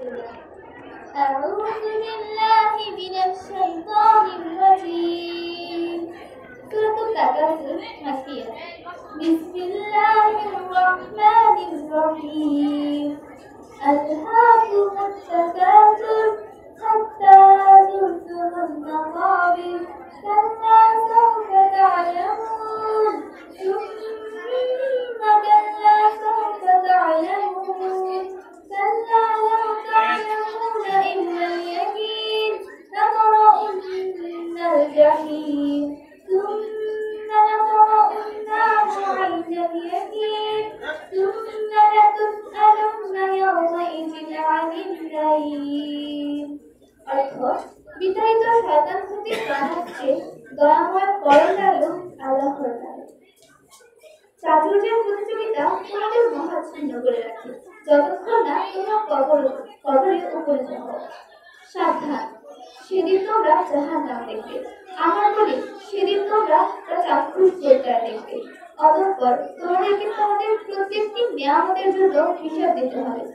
أعوذ بالله من الشيطان الرجيم. سورة التكاثر مكية. بسم الله الرحمن الرحيم. ألهاكم التكاثر حتى زرتم المقابر كلا سوف تعلمون ثم كلا سوف تعلمون كلا لو تعلمون علم اليقين لترون الجحيم ثم لترونها عين اليقين ثم لتسألن يومئذ عن النعيم। অর্থ বিতাড়িত শয়তান থেকে বাঁচাচ্ছে দয়াময় পরদয়ালু আল্লাহর নামে। চাতুর্যের প্রতিযোগিতা তোমাদের মহাচ্ছন্ন করে রাখে যতক্ষণ না তোমরা কবরে উপনীত হও। সাবধান, সেদিন তোমরা জাহান্নাম দেখবে। আমার বলি, সেদিন তোমরা তা চাক্ষুষ চোখে দেখবে। অতঃপর তোমাদেরকে তোমাদের প্রত্যেকটি নিয়ামতের জন্য হিসাব দিতে হবে।